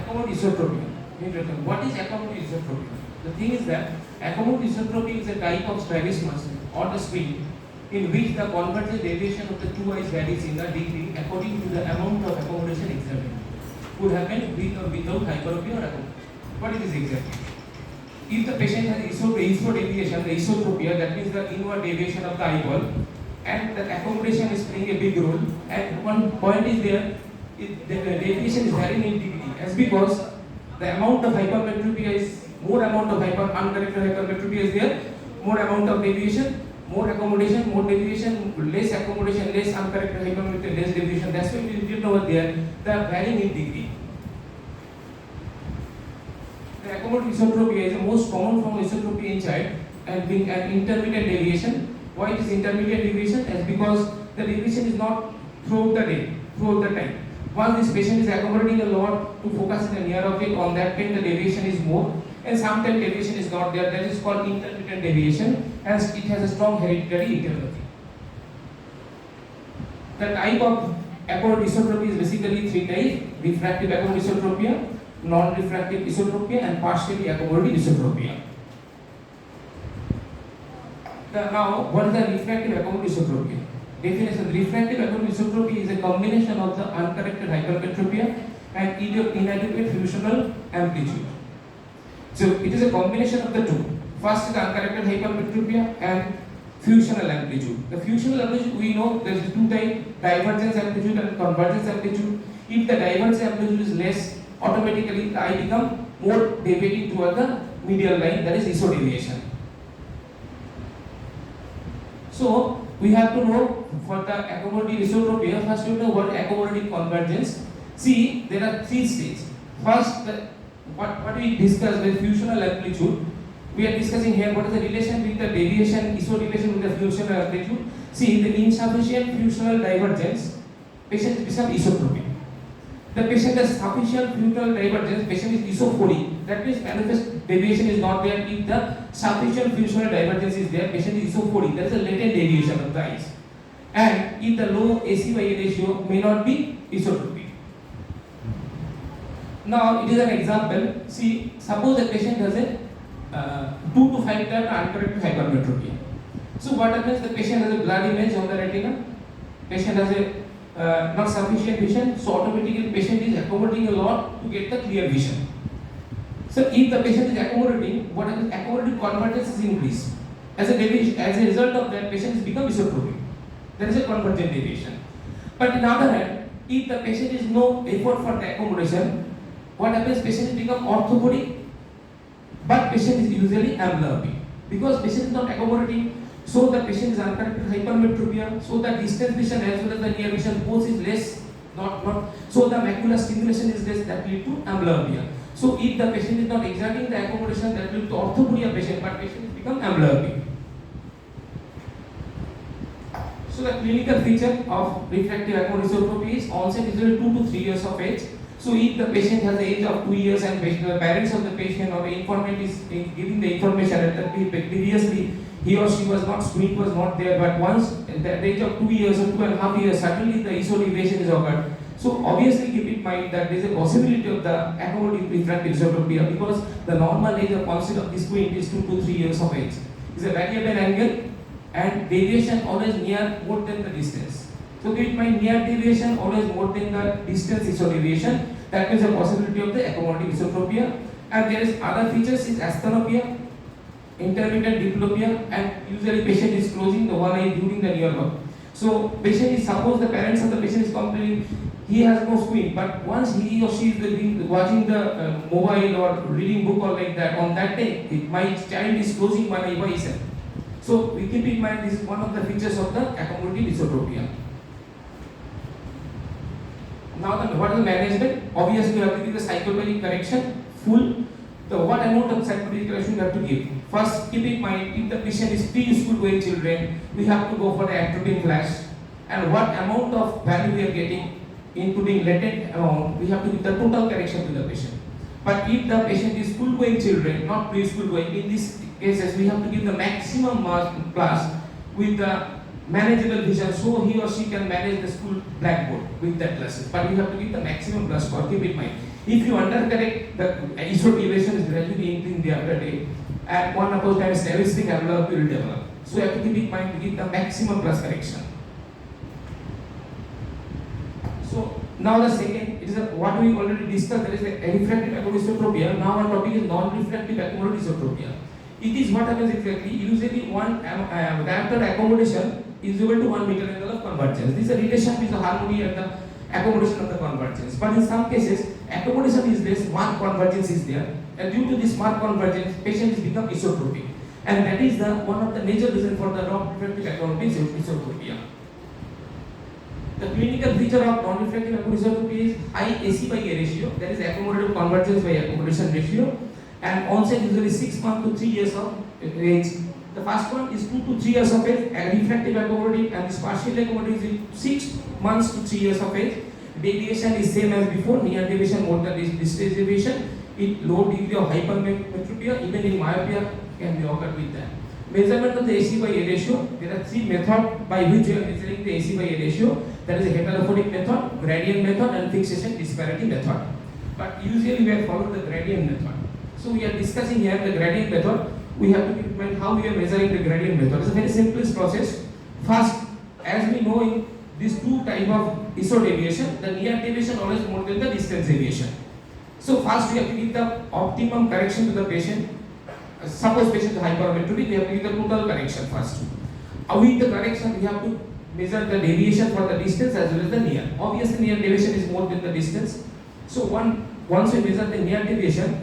Accommodate isotropia. What is accommodate isotropia? The thing is that accommodate isotropia is a type of strabismus or the spleen in which the convergent deviation of the two eyes varies in a degree according to the amount of accommodation examined. Could happen with or without hyperopia or accommodation. What is this exactly? If the patient has isodeviation, the isotropia, that means the inward deviation of the eyeball, and the accommodation is playing a big role, and one point is there, the deviation is varying in degree, as because the amount of hypermetropia is more amount of uncorrected hypermetropia is there, more amount of deviation, more accommodation, more deviation, less accommodation, less uncorrected hypermetropia, less deviation. That's why we written over there, they are varying in degree. The accommodate isotropia is the most common form of isotropia in child and being an intermittent deviation. Why it is intermittent deviation? As because the deviation is not throughout the day, throughout the time. Once this patient is accommodating a lot to focus in the near object, on that time the deviation is more, and sometimes deviation is not there. That is called intermittent deviation, as it has a strong hereditary etiology. The type of accommodate isotropia is basically three types: refractive accommodate isotropia, non-refractive isotropia, and partially accommodate isotropia. Now, what is the refractive accommodate isotropia? Definition: refractive accommodate isotropia is a combination of the uncorrected hypermetropia and inadequate fusional amplitude. So, it is a combination of the two. First is the uncorrected hypermetropia and fusional amplitude. The fusional amplitude, we know there is two types: divergence amplitude and convergence amplitude. If the divergence amplitude is less, automatically the eye become more deviating toward the medial line, that is isodeviation. So we have to know for the accommodative isotropia, first you know what accommodative convergence. See, there are three stages. First, what we discussed with fusional amplitude, we are discussing here what is the relation with the deviation, isodeviation with the fusional amplitude. See, the insufficient fusional divergence, patient become isotropic. The patient has sufficient fusional divergence, patient is isophoric. That means manifest deviation is not there. If the sufficient fusional divergence is there, patient is isophoric. There is a latent deviation of the eyes. And if the low AC/A ratio may not be isotropic. Now it is an example. See, suppose a patient has a 2 to 5 time uncorrected hypermetropia. So what happens? The patient has a blood image on the retina. Patient has a not sufficient vision, so automatically patient is accommodating a lot to get the clear vision. So if the patient is accommodating, what happens? Accommodative convergence is increased. As a result of that, patient is become isotropic. There is a convergent deviation. But on the other hand, if the patient is no effort for the accommodation, what happens? Patient is become orthophoric, but patient is usually amblyopia because patient is not accommodating. So the patient is uncorrected hypermetropia. So the distance vision as well as the near vision both is less. So the macular stimulation is less, that lead to amblyopia. So if the patient is not exerting the accommodation, that will lead to orthophoria patient, but patient is become amblyopia. So the clinical feature of refractive accommodate isotropia is onset is 2 to 3 years of age. So if the patient has the age of 2 years and the parents of the patient or the informant is giving the information that previously he or she was not, squint was not there, but once at the age of 2 years or 2.5 years, suddenly the isodeviation is occurred. So obviously keep in mind that there is a possibility of the accommodative refractive isotropia because the normal age of onset of this squint is 2 to 3 years of age. It's a variable angle and deviation always near more than the distance. So keep in mind near deviation always more than the distance isodeviation. That means the possibility of the accommodative isotropia. And there is other features is asthenopia, intermittent diplopia, and usually patient is closing the one eye during the near work. So patient is, suppose the parents of the patient is complaining he has no squint, but once he or she is watching the mobile or reading book or like that, on that day my child is closing one eye by himself. So we keep in mind this is one of the features of the accommodative isotropia. Now what is the management? Obviously you have to give the psychopathic correction full. What amount of psychopathic correction you have to give? First, keep in mind if the patient is pre-school going children, we have to go for the atropine flash. And what amount of value we are getting, including latent amount, we have to give the total correction to the patient. But if the patient is school going children, not pre-school going, in these cases we have to give the maximum mark plus with the manageable vision, so he or she can manage the school blackboard with that classes. But you have to give the maximum plus score. Keep in mind. If you undercorrect, the iso deviation is gradually increasing day after day, and one of those times statistic develop will develop. So you have to keep in mind to give the maximum plus correction. So now the second, it is what we already discussed, that is the refractive acomodisotropia. Now our topic is non-refractive acomodisotropia. It is what happens exactly. Usually one diopter accommodation is equal to 1 meter angle of convergence. This is a relation with the harmony and the accommodation of the convergence. But in some cases, accommodation is less, marked convergence is there, and due to this marked convergence, patient is become isotropic, and that is the one of the major reason for the non-refractive acomodisotropia. The clinical feature of non-refractive acomodisotropia is high AC by A ratio, that is accommodative convergence by accommodation ratio, and onset usually 6 months to 3 years of age. The first one is 2 to 3 years of age, and refractive accommodative, and this partially accommodative is 6 months to 3 years of age. Deviation is same as before, near deviation more than distance deviation. It low degree of hypermetropia, even in myopia can be occurred with that. Measurement of the AC by A ratio, there are 3 methods by which we are measuring the AC by A ratio. That is a heterophonic method, gradient method, and fixation disparity method. But usually we have followed the gradient method. So we are discussing here the gradient method. We have to keep in mind how we are measuring the gradient method. It's a very simplest process. First, as we know in these two type of iso deviation, the near deviation always more than the distance deviation. So first we have to give the optimum correction to the patient. Suppose patient is hypermetropic, we have to give the total correction first. With the correction, we have to measure the deviation for the distance as well as the near. Obviously, near deviation is more than the distance. So once we measure the near deviation,